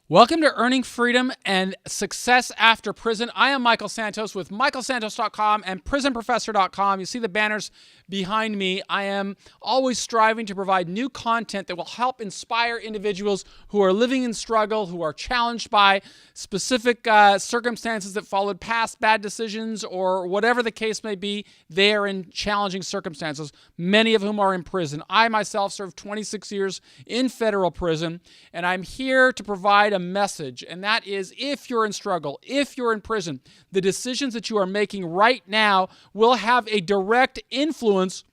Welcome to Earning Freedom and Success After Prison. I am Michael Santos with michaelsantos.com and prisonprofessor.com. You see the banners behind me. I am always striving to provide new content that will help inspire individuals who are living in struggle, who are challenged by specific circumstances that followed past bad decisions, or whatever the case may be. They are in challenging circumstances, many of whom are in prison. I myself served 26 years in federal prison, and I'm here to provide a message, and that is, if you're in struggle, if you're in prison, the decisions that you are making right now will have a direct influence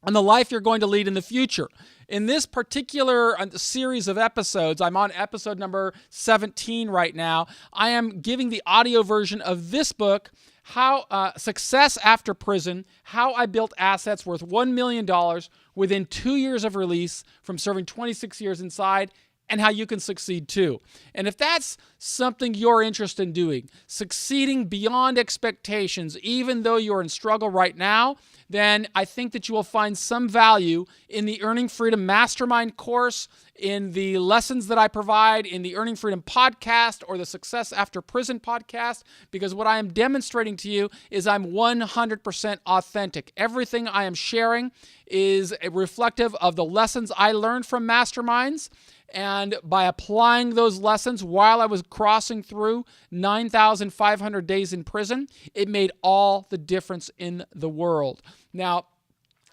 on the life you're going to lead in the future. In this particular series of episodes, I'm on episode number 17 right now. I am giving the audio version of this book, Success After Prison, How I Built Assets Worth $1 million within 2 years of release from serving 26 years inside, and how you can succeed too. And if that's something you're interested in doing, succeeding beyond expectations, even though you're in struggle right now, then I think that you will find some value in the Earning Freedom Mastermind course, in the lessons that I provide in the Earning Freedom podcast or the Success After Prison podcast, because what I am demonstrating to you is I'm 100% authentic. Everything I am sharing is reflective of the lessons I learned from masterminds, and by applying those lessons while I was crossing through 9,500 days in prison, it made all the difference in the world. Now,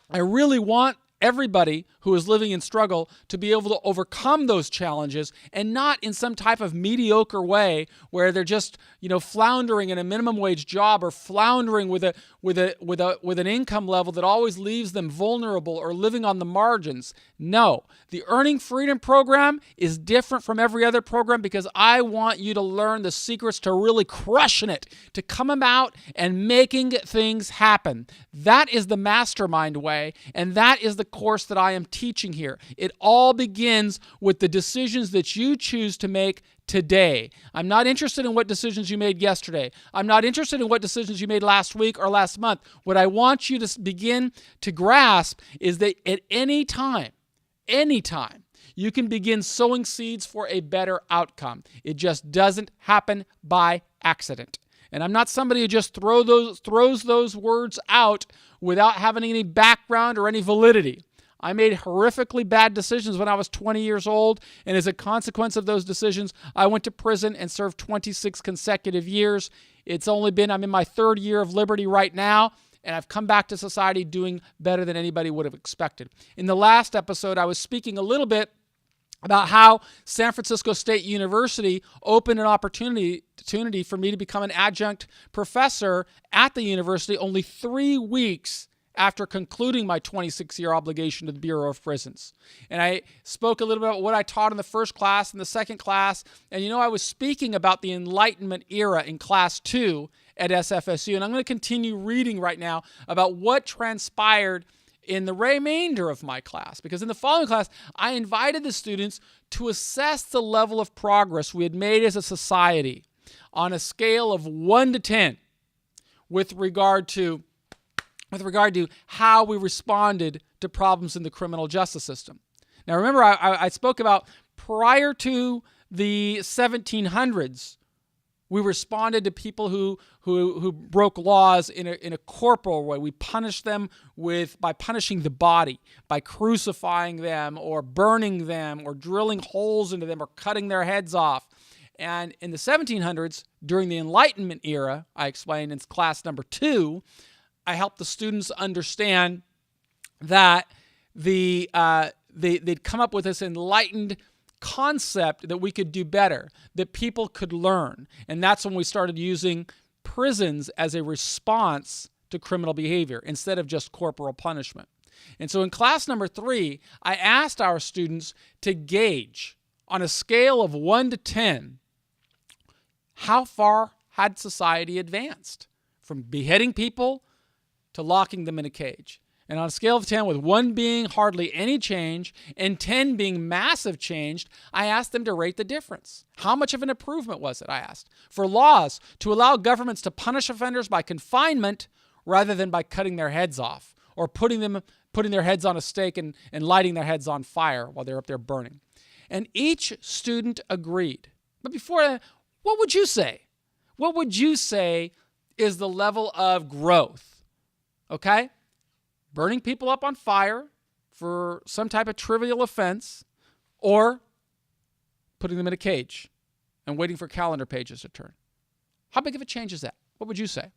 I really want everybody who is living in struggle to be able to overcome those challenges, and not in some type of mediocre way where they're just, floundering in a minimum wage job, or floundering with an income level that always leaves them vulnerable or living on the margins. No, the Earning Freedom program is different from every other program, because I want you to learn the secrets to really crushing it, to come about and making things happen. That is the mastermind way, and that is the course that I am teaching here. It all begins with the decisions that you choose to make today. I'm not interested in what decisions you made yesterday. I'm not interested in what decisions you made last week or last month. What I want you to begin to grasp is that at any time, you can begin sowing seeds for a better outcome. It just doesn't happen by accident. And I'm not somebody who just throws those words out without having any background or any validity. I made horrifically bad decisions when I was 20 years old, and as a consequence of those decisions, I went to prison and served 26 consecutive years. I'm in my third year of liberty right now, and I've come back to society doing better than anybody would have expected. In the last episode, I was speaking a little bit about how San Francisco State University opened an opportunity for me to become an adjunct professor at the university only 3 weeks after concluding my 26-year obligation to the Bureau of Prisons. And I spoke a little bit about what I taught in the first class and the second class. And I was speaking about the Enlightenment era in class 2 at SFSU. And I'm going to continue reading right now about what transpired in the remainder of my class, because in the following class, I invited the students to assess the level of progress we had made as a society on a scale of 1 to 10 with regard to how we responded to problems in the criminal justice system. Now, remember, I spoke about prior to the 1700s, we responded to people who broke laws in a corporal way. We punished them by punishing the body, by crucifying them or burning them or drilling holes into them or cutting their heads off. And in the 1700s, during the Enlightenment era, I explained in class number 2, I helped the students understand that they'd come up with this enlightened concept that we could do better, that people could learn. And that's when we started using prisons as a response to criminal behavior instead of just corporal punishment. And so in class number 3, I asked our students to gauge on a scale of 1 to 10, how far had society advanced from beheading people to locking them in a cage. And on a scale of 10, with 1 being hardly any change and 10 being massive change, I asked them to rate the difference. How much of an improvement was it, I asked, for laws to allow governments to punish offenders by confinement rather than by cutting their heads off or putting their heads on a stake and lighting their heads on fire while they're up there burning. And each student agreed But before that, what would you say? What would you say is the level of growth? Okay? Burning people up on fire for some type of trivial offense, or putting them in a cage and waiting for calendar pages to turn. How big of a change is that? What would you say?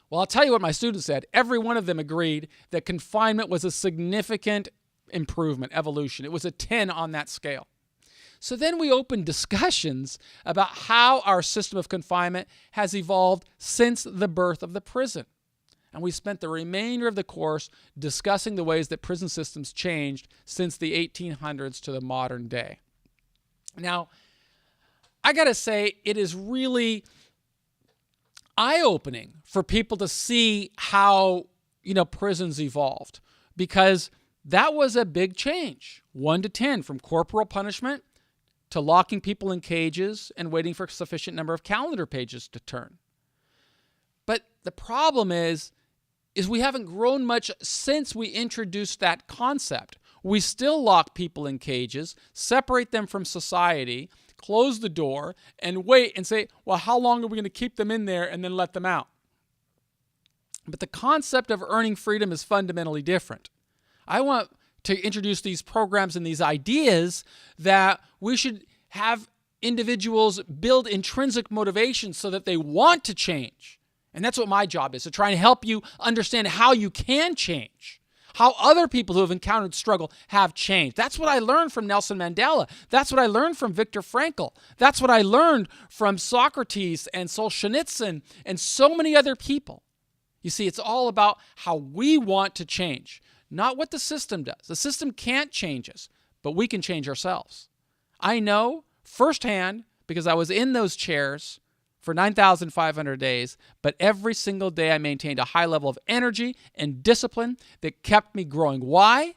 Well, I'll tell you what my students said. Every one of them agreed that confinement was a significant improvement, evolution. It was a 10 on that scale. So then we opened discussions about how our system of confinement has evolved since the birth of the prison. And we spent the remainder of the course discussing the ways that prison systems changed since the 1800s to the modern day. Now, I got to say, it is really eye-opening for people to see how, prisons evolved, because that was a big change. 1 to 10, from corporal punishment to locking people in cages and waiting for a sufficient number of calendar pages to turn. But the problem is we haven't grown much since we introduced that concept. We still lock people in cages, separate them from society, close the door, and wait and say, well, how long are we going to keep them in there and then let them out? But the concept of earning freedom is fundamentally different. I want to introduce these programs and these ideas that we should have individuals build intrinsic motivation so that they want to change. And that's what my job is, to try and help you understand how you can change, how other people who have encountered struggle have changed. That's what I learned from Nelson Mandela. That's what I learned from Viktor Frankl. That's what I learned from Socrates and Solzhenitsyn and so many other people. You see, it's all about how we want to change, not what the system does. The system can't change us, but we can change ourselves. I know firsthand, because I was in those chairs for 9,500 days, but every single day I maintained a high level of energy and discipline that kept me growing. Why?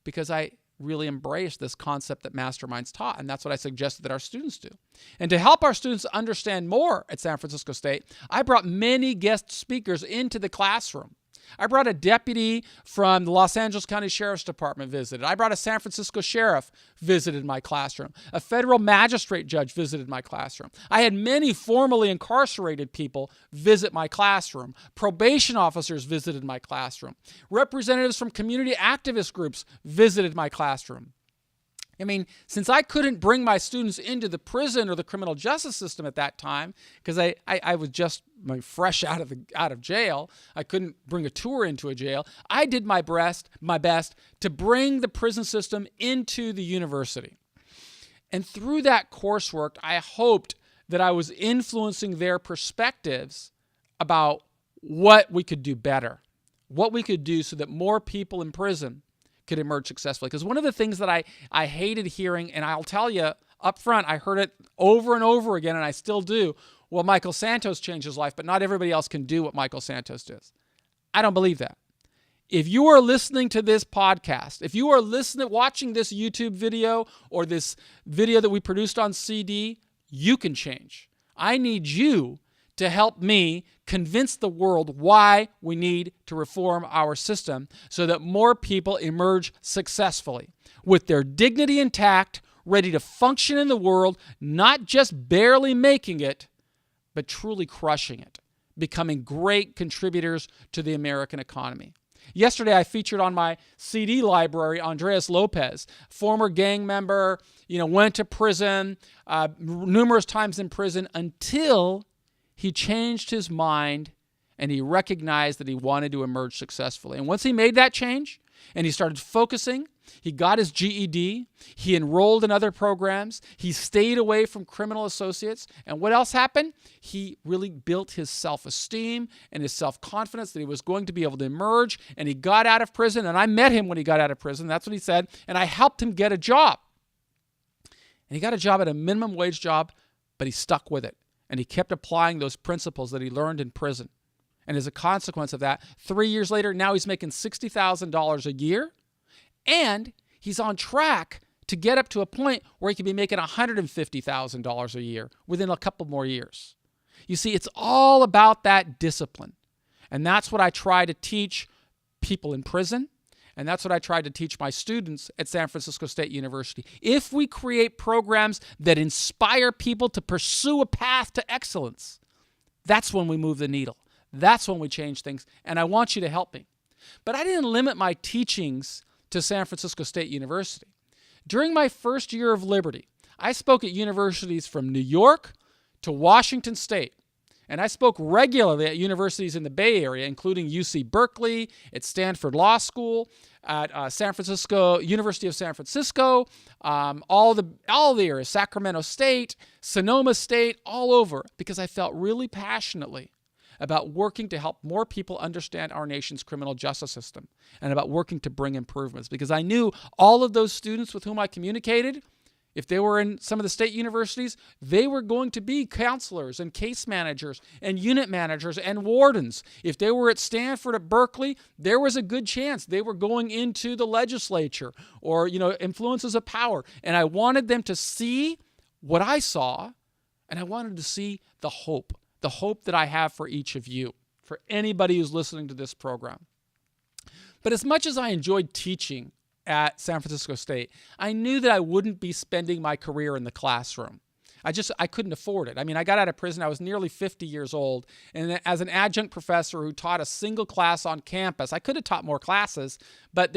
Because I really embraced this concept that masterminds taught, and that's what I suggested that our students do. And to help our students understand more at San Francisco State, I brought many guest speakers into the classroom. I brought a deputy from the Los Angeles County Sheriff's Department visited. I brought a San Francisco sheriff visited my classroom. A federal magistrate judge visited my classroom. I had many formerly incarcerated people visit my classroom. Probation officers visited my classroom. Representatives from community activist groups visited my classroom. I mean, since I couldn't bring my students into the prison or the criminal justice system at that time, because I was just fresh out of jail, I couldn't bring a tour into a jail. I did my best to bring the prison system into the university. And through that coursework, I hoped that I was influencing their perspectives about what we could do better, what we could do so that more people in prison could emerge successfully. Because one of the things that I hated hearing, and I'll tell you up front, I heard it over and over again, and I still do, well, Michael Santos changed his life, but not everybody else can do what Michael Santos does. I don't believe that. If you are listening to this podcast, if you are watching this YouTube video or this video that we produced on CD, you can change. I need you to help me convince the world why we need to reform our system so that more people emerge successfully with their dignity intact, ready to function in the world, not just barely making it, but truly crushing it, becoming great contributors to the American economy. Yesterday, I featured on my CD library Andres Lopez, former gang member, went to prison, numerous times in prison until he changed his mind and he recognized that he wanted to emerge successfully. And once he made that change and he started focusing, he got his GED, he enrolled in other programs, he stayed away from criminal associates. And what else happened? He really built his self-esteem and his self-confidence that he was going to be able to emerge. And he got out of prison. And I met him when he got out of prison. That's what he said. And I helped him get a job. And he got a job at a minimum wage job, but he stuck with it. And he kept applying those principles that he learned in prison. And as a consequence of that, 3 years later, now he's making $60,000 a year. And he's on track to get up to a point where he can be making $150,000 a year within a couple more years. You see, it's all about that discipline. And that's what I try to teach people in prison. And that's what I tried to teach my students at San Francisco State University. If we create programs that inspire people to pursue a path to excellence, that's when we move the needle. That's when we change things. And I want you to help me. But I didn't limit my teachings to San Francisco State University. During my first year of Liberty, I spoke at universities from New York to Washington State. And I spoke regularly at universities in the Bay Area, including UC Berkeley, at Stanford Law School, at University of San Francisco, all the areas, Sacramento State, Sonoma State, all over, because I felt really passionately about working to help more people understand our nation's criminal justice system and about working to bring improvements. Because I knew all of those students with whom I communicated, if they were in some of the state universities, they were going to be counselors and case managers and unit managers and wardens. If they were at Stanford, at Berkeley, there was a good chance they were going into the legislature or, influences of power. And I wanted them to see what I saw, and I wanted to see the hope that I have for each of you, for anybody who's listening to this program. But as much as I enjoyed teaching at San Francisco State, I knew that I wouldn't be spending my career in the classroom. I couldn't afford it. I mean, I got out of prison, I was nearly 50 years old, and as an adjunct professor who taught a single class on campus, I could have taught more classes, but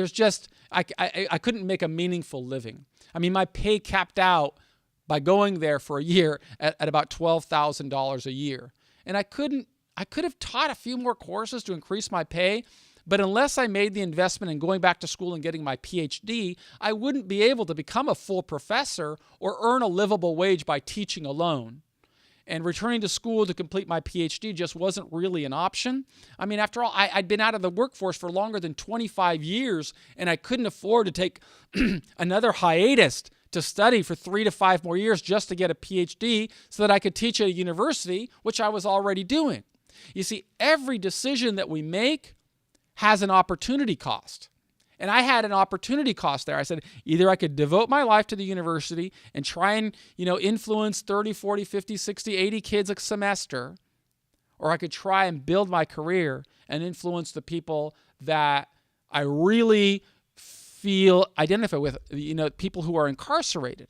I couldn't make a meaningful living. I mean, my pay capped out by going there for a year at about $12,000 a year. And I could have taught a few more courses to increase my pay, but unless I made the investment in going back to school and getting my PhD, I wouldn't be able to become a full professor or earn a livable wage by teaching alone. And returning to school to complete my PhD just wasn't really an option. I mean, after all, I'd been out of the workforce for longer than 25 years, and I couldn't afford to take another hiatus to study for 3 to 5 more years just to get a PhD so that I could teach at a university, which I was already doing. You see, every decision that we make has an opportunity cost. And I had an opportunity cost there. I said, either I could devote my life to the university and try and, influence 30, 40, 50, 60, 80 kids a semester, or I could try and build my career and influence the people that I really identify with, people who are incarcerated.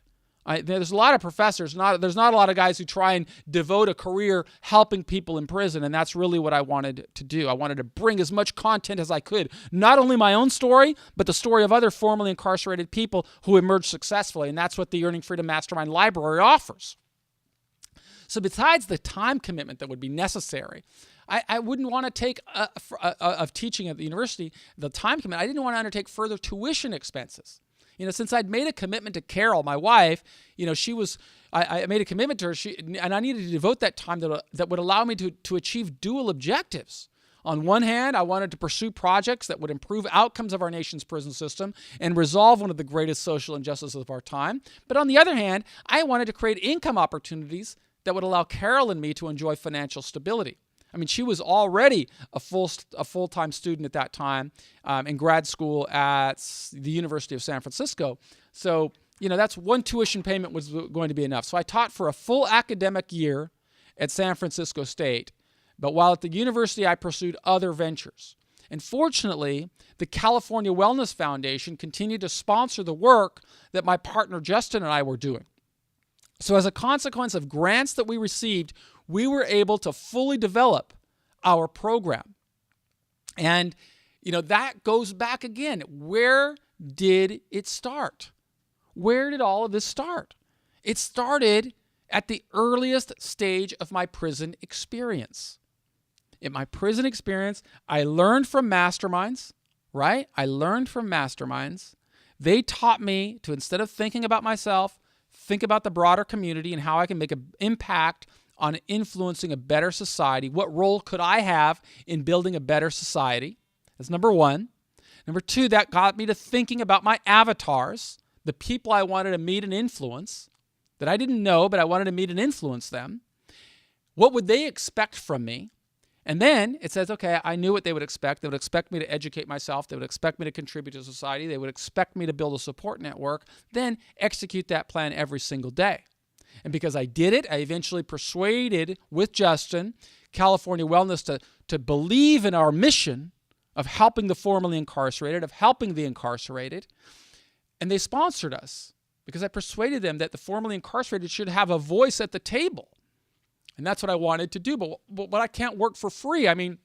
There's a lot of professors, there's not a lot of guys who try and devote a career helping people in prison, and that's really what I wanted to do. I wanted to bring as much content as I could, not only my own story, but the story of other formerly incarcerated people who emerged successfully, and that's what the Earning Freedom Mastermind Library offers. So besides the time commitment that would be necessary, I wouldn't want to take of teaching at the university, the time commitment. I didn't want to undertake further tuition expenses. Since I'd made a commitment to Carol, my wife, I made a commitment to her, and I needed to devote that time that would allow me to achieve dual objectives. On one hand, I wanted to pursue projects that would improve outcomes of our nation's prison system and resolve one of the greatest social injustices of our time. But on the other hand, I wanted to create income opportunities that would allow Carol and me to enjoy financial stability. I mean, she was already a full-time student at that time in grad school at the University of San Francisco. So, that's one tuition payment was going to be enough. So I taught for a full academic year at San Francisco State. But while at the university, I pursued other ventures. And fortunately, the California Wellness Foundation continued to sponsor the work that my partner Justin and I were doing. So as a consequence of grants that we received, we were able to fully develop our program. And, that goes back again. Where did it start? Where did all of this start? It started at the earliest stage of my prison experience. In my prison experience, I learned from masterminds, right? They taught me to, instead of thinking about myself, think about the broader community and how I can make an impact on influencing a better society. What role could I have in building a better society? That's number one. Number two, that got me to thinking about my avatars, the people I wanted to meet and influence, that I didn't know, but I wanted to meet and influence them. What would they expect from me? And then it says, okay, I knew what they would expect. They would expect me to educate myself. They would expect me to contribute to society. They would expect me to build a support network, then execute that plan every single day. And because I did it, I eventually persuaded, with Justin, California Wellness to believe in our mission of helping the formerly incarcerated, of helping the incarcerated. And they sponsored us because I persuaded them that the formerly incarcerated should have a voice at the table. And that's what I wanted to do. But I can't work for free. I mean,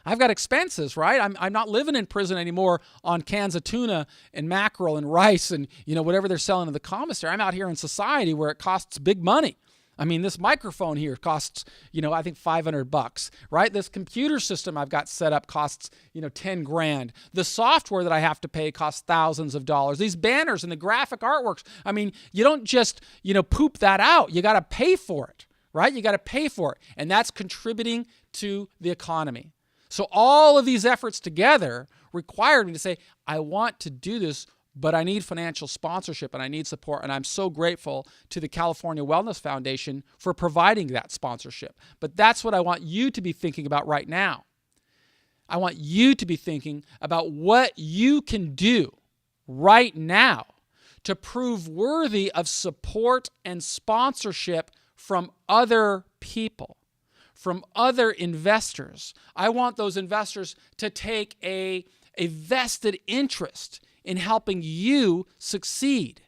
I've got expenses, right? I'm not living in prison anymore on cans of tuna and mackerel and rice and, whatever they're selling in the commissary. I'm out here in society where it costs big money. I mean, this microphone here costs, I think $500, right? This computer system I've got set up costs, 10 grand. The software that I have to pay costs thousands of dollars. These banners and the graphic artworks, I mean, you don't just, poop that out. You got to pay for it, right? You got to pay for it. And that's contributing to the economy. So all of these efforts together required me to say, I want to do this, but I need financial sponsorship and I need support. And I'm so grateful to the California Wellness Foundation for providing that sponsorship. But that's what I want you to be thinking about right now. I want you to be thinking about what you can do right now to prove worthy of support and sponsorship from other people, from other investors. I want those investors to take a vested interest in helping you succeed.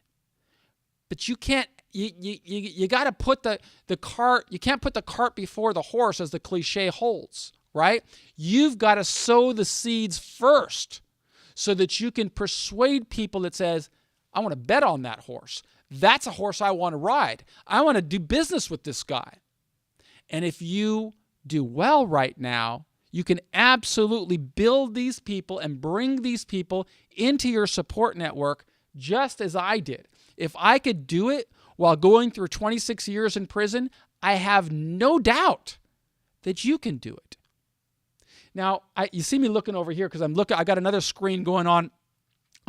But you can't, you got to put the cart, you can't put the cart before the horse, as the cliche holds, right? You've got to sow the seeds first so that you can persuade people that says, I want to bet on that horse. That's a horse I want to ride. I want to do business with this guy. And if you do well right now, you can absolutely build these people and bring these people into your support network just as I did. If I could do it while going through 26 years in prison, I have no doubt that you can do it. Now, you see me looking over here because I got another screen going on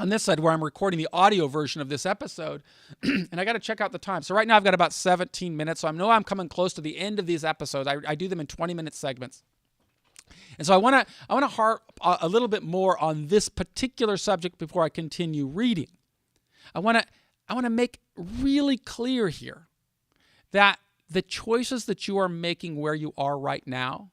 this side where I'm recording the audio version of this episode, and I got to check out the time. So right now I've got about 17 minutes, so I know I'm coming close to the end of these episodes. I do them in 20-minute segments. And so I want to harp a little bit more on this particular subject before I continue reading. I want to make really clear here that the choices that you are making where you are right now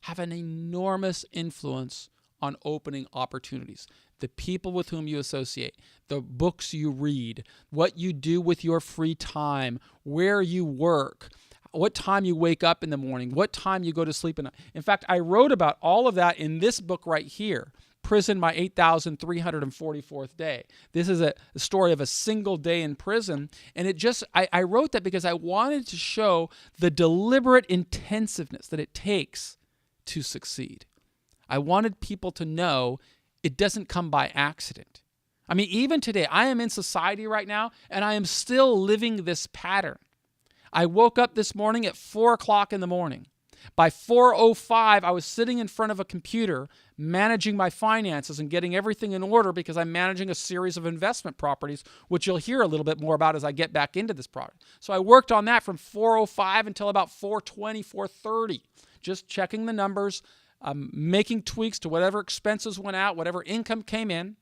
have an enormous influence on opening opportunities. The people with whom you associate, the books you read, what you do with your free time, where you work, what time you wake up in the morning, what time you go to sleep at night. In fact, I wrote about all of that in this book right here, Prison, My 8,344th Day. This is a story of a single day in prison. And I wrote that because I wanted to show the deliberate intensiveness that it takes to succeed. I wanted people to know it doesn't come by accident. I mean, even today, I am in society right now, and I am still living this pattern. I woke up this morning at 4 o'clock in the morning. By 4:05, I was sitting in front of a computer managing my finances and getting everything in order because I'm managing a series of investment properties, which you'll hear a little bit more about as I get back into this product. So I worked on that from 4:05 until about 4:20, 4:30, just checking the numbers, making tweaks to whatever expenses went out, whatever income came in.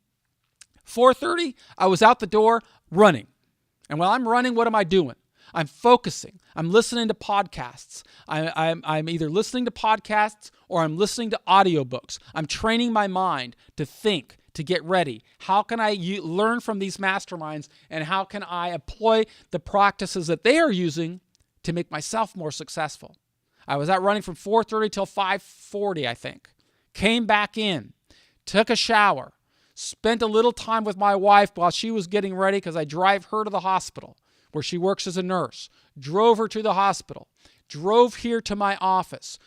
4:30, I was out the door running. And while I'm running, what am I doing? I'm focusing. I'm listening to podcasts. I'm either listening to podcasts or I'm listening to audiobooks. I'm training my mind to think, to get ready. How can I learn from these masterminds, and how can I employ the practices that they are using to make myself more successful? I was out running from 4:30 till 5:40, I think. Came back in, took a shower, spent a little time with my wife while she was getting ready because I drive her to the hospital where she works as a nurse. Drove her to the hospital. Drove here to my office.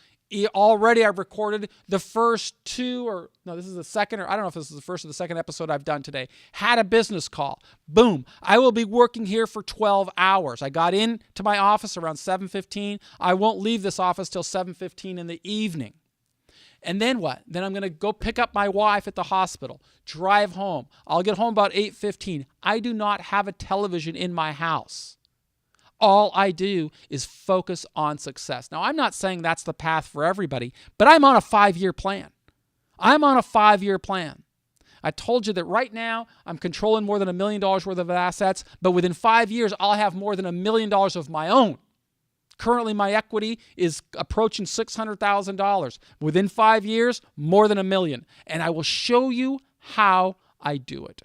Already I've recorded the first this is the second, or I don't know if this is the first or the second episode I've done today. Had a business call. Boom. I will be working here for 12 hours. I got into my office around 7:15. I won't leave this office till 7:15 in the evening. And then what? Then I'm going to go pick up my wife at the hospital, drive home. I'll get home about 8:15. I do not have a television in my house. All I do is focus on success. Now, I'm not saying that's the path for everybody, but I'm on a 5-year plan. I'm on a 5-year plan. I told you that right now I'm controlling more than $1 million worth of assets, but within 5 years, I'll have more than $1 million of my own. Currently, my equity is approaching $600,000. Within 5 years, more than $1 million. And I will show you how I do it.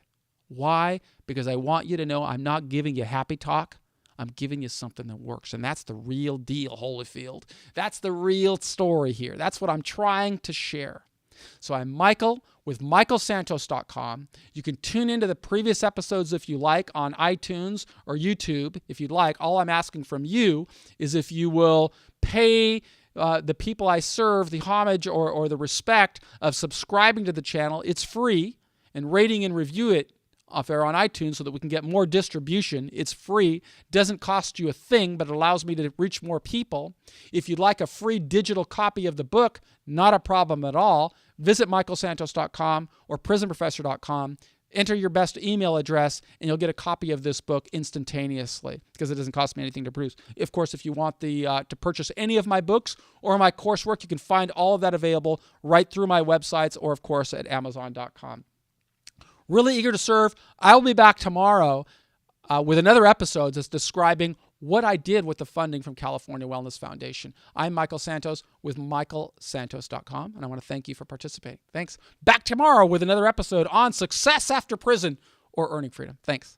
Why? Because I want you to know I'm not giving you happy talk. I'm giving you something that works. And that's the real deal, Holyfield. That's the real story here. That's what I'm trying to share. So I'm Michael with michaelsantos.com. You can tune into the previous episodes if you like on iTunes or YouTube if you'd like. All I'm asking from you is if you will pay the people I serve the homage or the respect of subscribing to the channel. It's free, and rating and review it off air on iTunes so that we can get more distribution. It's free, doesn't cost you a thing, but it allows me to reach more people. If you'd like a free digital copy of the book, not a problem at all. Visit michaelsantos.com or prisonprofessor.com. Enter your best email address, and you'll get a copy of this book instantaneously because it doesn't cost me anything to produce. Of course, if you want to purchase any of my books or my coursework, you can find all of that available right through my websites or, of course, at amazon.com. Really eager to serve. I'll be back tomorrow with another episode that's describing what I did with the funding from California Wellness Foundation. I'm Michael Santos with michaelsantos.com, and I want to thank you for participating. Thanks. Back tomorrow with another episode on success after prison or earning freedom. Thanks.